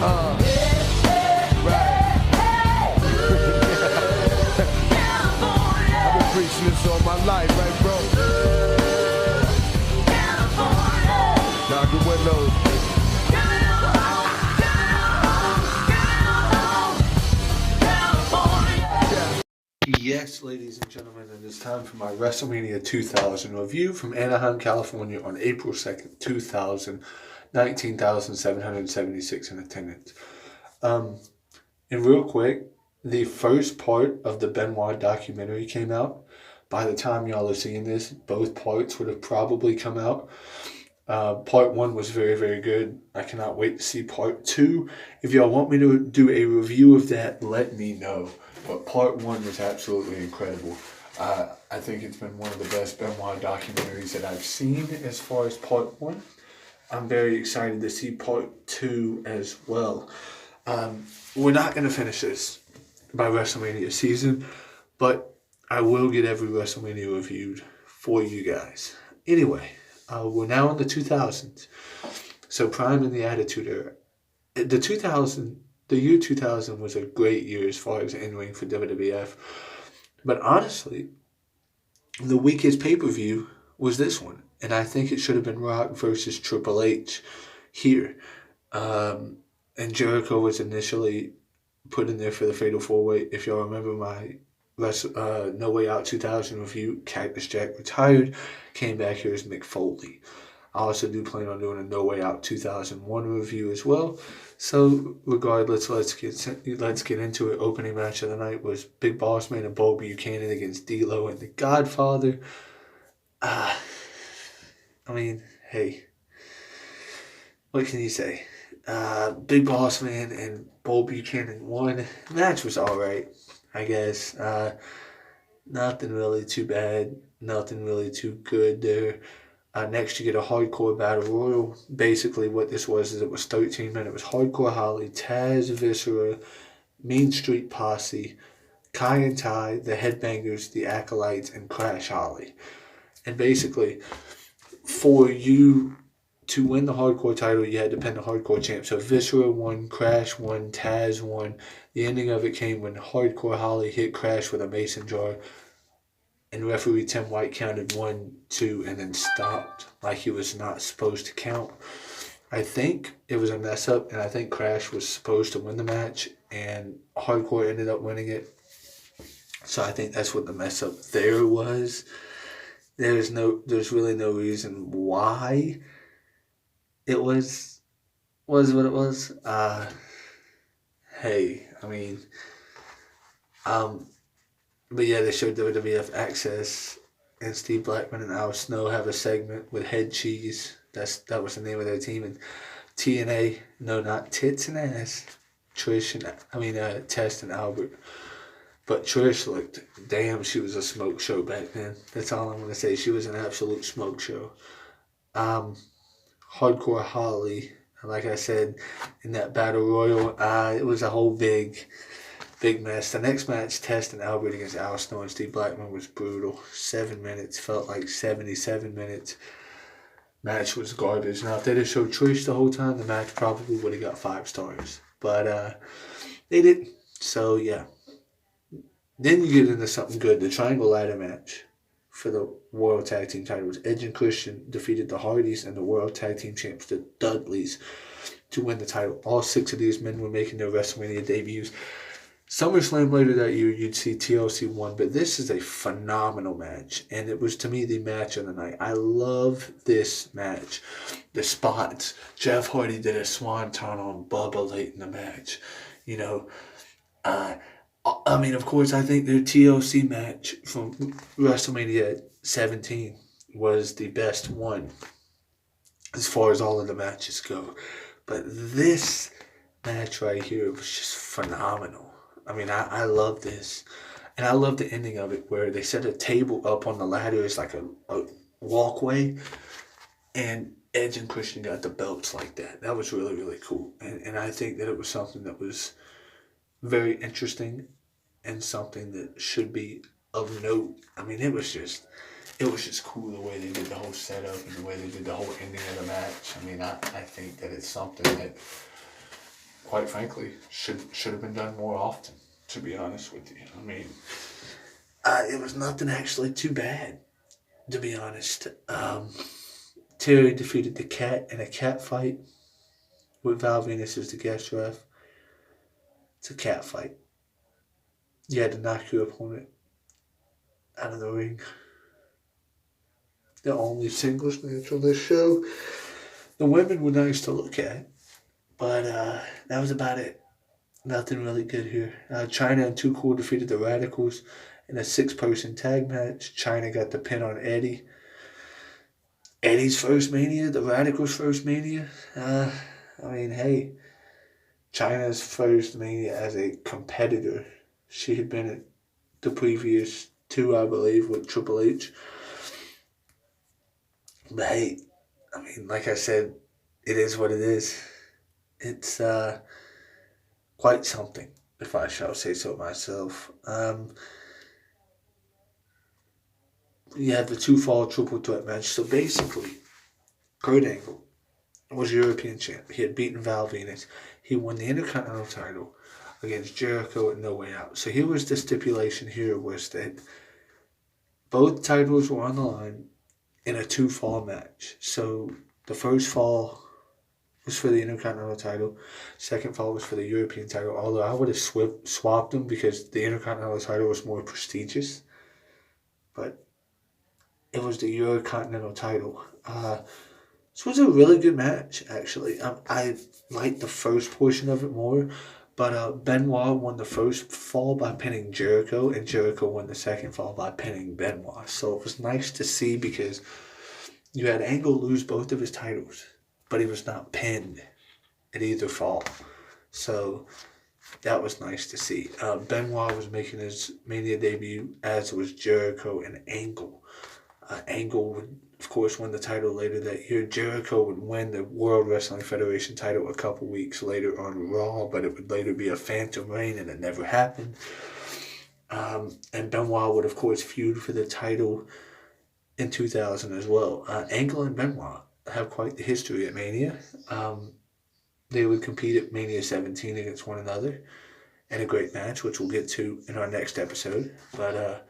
I've been preaching this all my life, right, bro? Knock the windows. Yes, ladies and gentlemen, it is time for my WrestleMania 2000 review from Anaheim, California on April 2nd, 2000, 19,776 in attendance. And real quick, the first part of the Benoit documentary came out. By the time y'all are seeing this, both parts would have probably come out. Part 1 was very, very good. I cannot wait to see part 2. If y'all want me to do a review of that, let me know. But part 1 was absolutely incredible. I think it's been one of the best Benoit documentaries that I've seen as far as part 1. I'm very excited to see part 2 as well. We're not going to finish this by WrestleMania season, but I will get every WrestleMania reviewed for you guys. Anyway, we're now in the 2000s. So prime in the Attitude Era. The year 2000 was a great year as far as in-ring for WWF. But honestly, the weakest pay-per-view was this one. And I think it should have been Rock versus Triple H here. And Jericho was initially put in there for the Fatal 4-Way. If y'all remember my No Way Out 2000 review, Cactus Jack retired, came back here as Mick Foley. I also do plan on doing a No Way Out 2001 review as well. So regardless, let's get into it. Opening match of the night was Big Boss Man and Buchanan against D-Lo and the Godfather. I mean, hey, what can you say? Big Boss Man and Buchanan won. The match was alright, I guess. Nothing really too bad. Nothing really too good there. Next, you get a Hardcore Battle Royal. Basically, what this was is it was 13 men. It was Hardcore Holly, Taz, Viscera, Mean Street Posse, Kai and Ty, the Headbangers, the Acolytes, and Crash Holly. And basically, for you to win the Hardcore title, you had to pin the Hardcore champ. So Viscera won, Crash won, Taz won. The ending of it came when Hardcore Holly hit Crash with a mason jar. And referee Tim White counted 1, 2, and then stopped like he was not supposed to count. I think it was a mess up, and I think Crash was supposed to win the match, and Hardcore ended up winning it. So I think that's what the mess up there was. There's really no reason why it was what it was. Hey, I mean, but yeah, they showed WWF Access, and Steve Blackman and Al Snow have a segment with Head Cheese. That was the name of their team. And TNA, no, not Tits and Ass. Test and Albert. But Trish looked, damn, she was a smoke show back then. That's all I'm going to say. She was an absolute smoke show. Hardcore Holly, like I said, in that Battle Royal, it was a whole big mess. The next match, Test and Albert against Al Snow and Steve Blackman, was brutal. 7 minutes. Felt like 77 minutes. Match was garbage. Now, if they'd have showed Trish the whole time, the match probably would have got 5 stars. But they didn't. So, yeah. Then you get into something good. The Triangle Ladder match for the World Tag Team titles. Edge and Christian defeated the Hardys and the World Tag Team champs, the Dudleys, to win the title. All 6 of these men were making their WrestleMania debuts. SummerSlam later that year, you'd see TLC 1, but this is a phenomenal match, and it was, to me, the match of the night. I love this match. The spots. Jeff Hardy did a swanton on Bubba late in the match. You know, of course, I think their TLC match from WrestleMania 17 was the best one as far as all of the matches go. But this match right here was just phenomenal. I mean, I love this. And I love the ending of it where they set a table up on the ladder. It's like a walkway. And Edge and Christian got the belts like that. That was really, really cool. And I think that it was something that was very interesting and something that should be of note. I mean, it was just cool the way they did the whole setup and the way they did the whole ending of the match. I mean, I think that it's something that quite frankly, should have been done more often, to be honest with you. I mean, it was nothing actually too bad, to be honest. Terri defeated the Cat in a cat fight with Val Venus as the guest ref. It's a cat fight. You had to knock your opponent out of the ring. The only singles match on this show. The women were nice to look at, but that was about it. Nothing really good here. China and Too Cool defeated the Radicals in a 6-person tag match. China got the pin on Eddie. Eddie's first Mania, the Radicals' first Mania. I mean, hey, China's first Mania as a competitor. She had been at the previous 2, I believe, with Triple H. But hey, I mean, like I said, it is what it is. It's quite something, if I shall say so myself. You had the 2-fall triple threat match. So basically, Kurt Angle was European champ. He had beaten Val Venus. He won the Intercontinental title against Jericho at No Way Out. So here was the stipulation here was that both titles were on the line in a 2-fall match. So the first fall was for the Intercontinental title. Second fall was for the European title. Although I would have swapped them because the Intercontinental title was more prestigious. But it was the Eurocontinental title. This was a really good match, actually. I liked the first portion of it more. But Benoit won the first fall by pinning Jericho, and Jericho won the second fall by pinning Benoit. So it was nice to see because you had Angle lose both of his titles, but he was not pinned at either fall. So that was nice to see. Benoit was making his Mania debut, as was Jericho and Angle. Angle would, of course, win the title later that year. Jericho would win the World Wrestling Federation title a couple weeks later on Raw, but it would later be a phantom reign, and it never happened. And Benoit would, of course, feud for the title in 2000 as well. Angle and Benoit have quite the history at Mania. They would compete at Mania 17 against one another in a great match, which we'll get to in our next episode. But,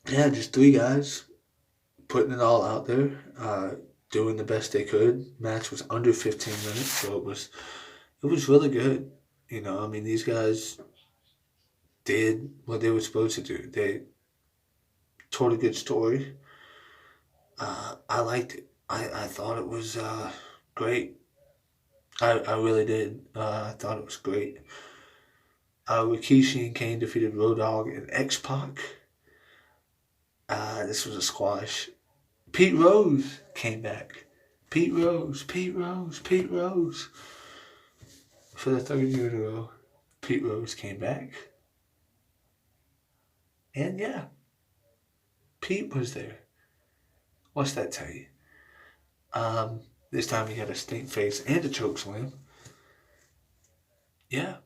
yeah, just 3 guys putting it all out there, doing the best they could. Match was under 15 minutes, so it was really good. You know, I mean, these guys did what they were supposed to do. They told a good story. I liked it. I thought it was great. I really did. I thought it was great. Rikishi and Kane defeated Dogg and X-Pac. This was a squash. Pete Rose came back. Pete Rose. For the 3rd year in a row, Pete Rose came back. And yeah, Pete was there. What's that tell you? This time he had a stink face and a choke slam. Yeah.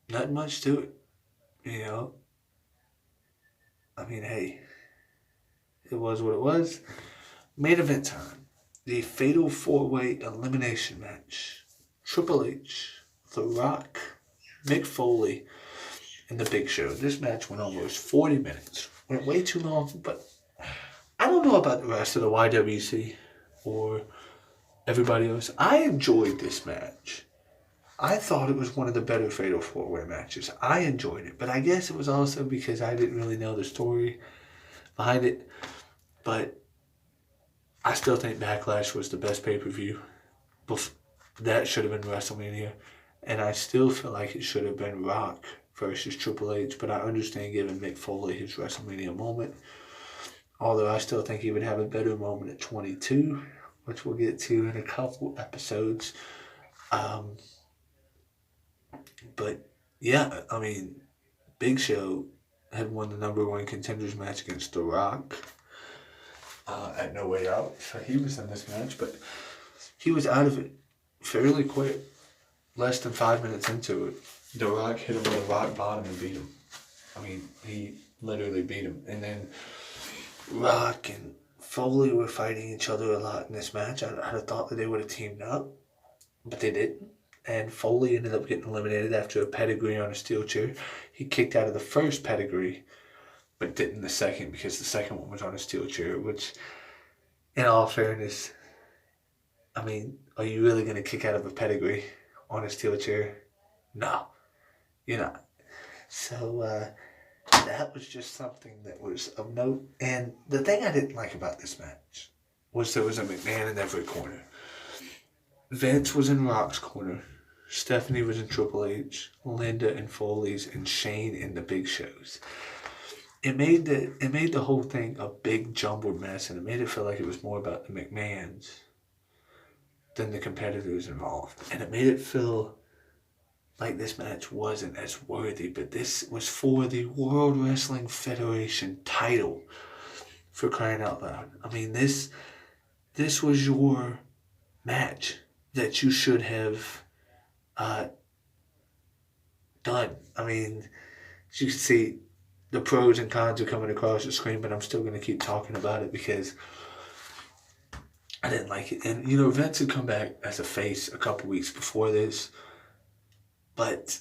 Not much to it. You know. I mean, hey. It was what it was. Main event time. The Fatal 4-Way Elimination match. Triple H, The Rock, Mick Foley, and The Big Show. This match went almost 40 minutes. Went way too long, but I don't know about the rest of the YWC or everybody else. I enjoyed this match. I thought it was one of the better Fatal 4-Way matches. I enjoyed it, but I guess it was also because I didn't really know the story behind it. But I still think Backlash was the best pay-per-view. That should have been WrestleMania. And I still feel like it should have been Rock versus Triple H. But I understand giving Mick Foley his WrestleMania moment. Although I still think he would have a better moment at 22, which we'll get to in a couple episodes. But yeah, I mean, Big Show had won the #1 contenders match against The Rock at No Way Out. So he was in this match, but he was out of it fairly quick. Less than 5 minutes into it, The Rock hit him with a rock bottom and beat him. I mean, he literally beat him. And then Rock and Foley were fighting each other a lot in this match. I'd have thought that they would have teamed up. but they didn't. And Foley ended up getting eliminated after a pedigree on a steel chair. He kicked out of the first pedigree, but didn't the second because the second one was on a steel chair, which, in all fairness, I mean, are you really going to kick out of a pedigree on a steel chair? No, you're not. So that was just something that was of note. And the thing I didn't like about this match was there was a McMahon in every corner. Vince was in Rock's corner. Stephanie was in Triple H. Linda in Foley's, and Shane in the Big Show's. It made the whole thing a big jumbled mess, and it made it feel like it was more about the McMahons than the competitors involved. And it made it feel like this match wasn't as worthy, but this was for the World Wrestling Federation title, for crying out loud. I mean, this was your match that you should have done. I mean, as you can see, the pros and cons are coming across the screen, but I'm still going to keep talking about it because I didn't like it. And, you know, Vince had come back as a face a couple weeks before this, but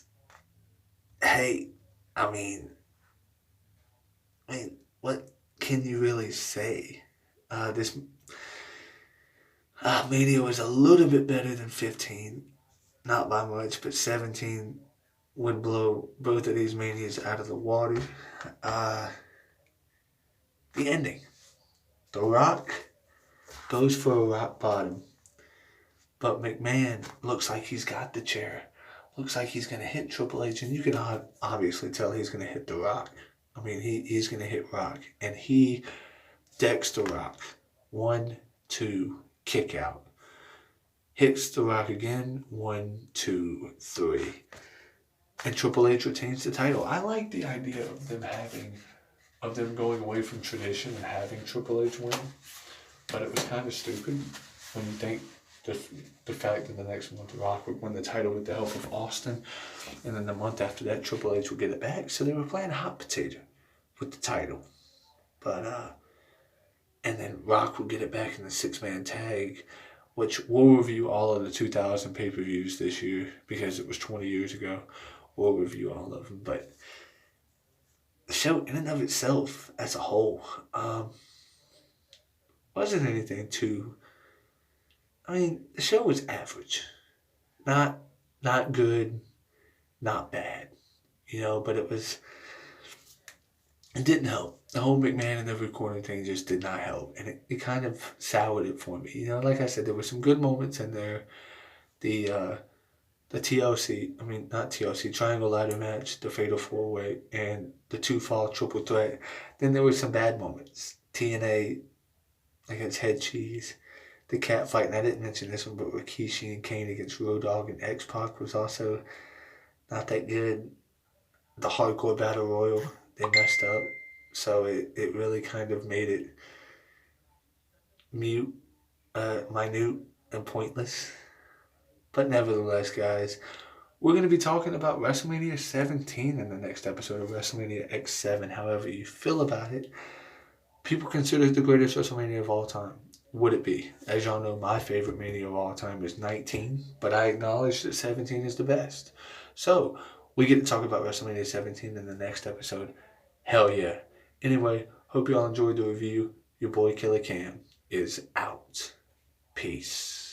hey, I mean, what can you really say? This Mania was a little bit better than 15, not by much, but 17 would blow both of these Manias out of the water. The ending. The Rock goes for a rock bottom, but McMahon looks like he's got the chair. Looks like he's going to hit Triple H, and you can obviously tell he's going to hit The Rock. I mean, he's going to hit Rock, and he decks The Rock. 1, 2, kick out. Hits The Rock again. 1, 2, 3. And Triple H retains the title. I like the idea of them going away from tradition and having Triple H win. But it was kind of stupid when you think the fact that the next month The Rock would win the title with the help of Austin. And then the month after that, Triple H would get it back. So they were playing hot potato with the title. But, and then Rock would get it back in the 6-man tag, which we'll review all of the 2000 pay-per-views this year because it was 20 years ago. We'll review all of them. But the show in and of itself as a whole wasn't anything too... I mean, the show was average. Not good, not bad. You know, but it didn't help. The whole McMahon in every corner thing just did not help. And it kind of soured it for me. You know, like I said, there were some good moments in there. The TLC, not TLC, Triangle Ladder match, the Fatal 4-Way, and the 2-fall triple threat. Then there were some bad moments. TNA against Head Cheese. The cat fight, and I didn't mention this one, but Rikishi and Kane against Dogg and X-Pac was also not that good. The Hardcore Battle Royal, they messed up. So it really kind of made it minute, and pointless. But nevertheless, guys, we're going to be talking about WrestleMania 17 in the next episode of WrestleMania X7. However you feel about it, people consider it the greatest WrestleMania of all time. Would it be? As y'all know, my favorite Mania of all time is 19, but I acknowledge that 17 is the best. So, we get to talk about WrestleMania 17 in the next episode. Hell yeah. Anyway, hope y'all enjoyed the review. Your boy Killer Cam is out. Peace.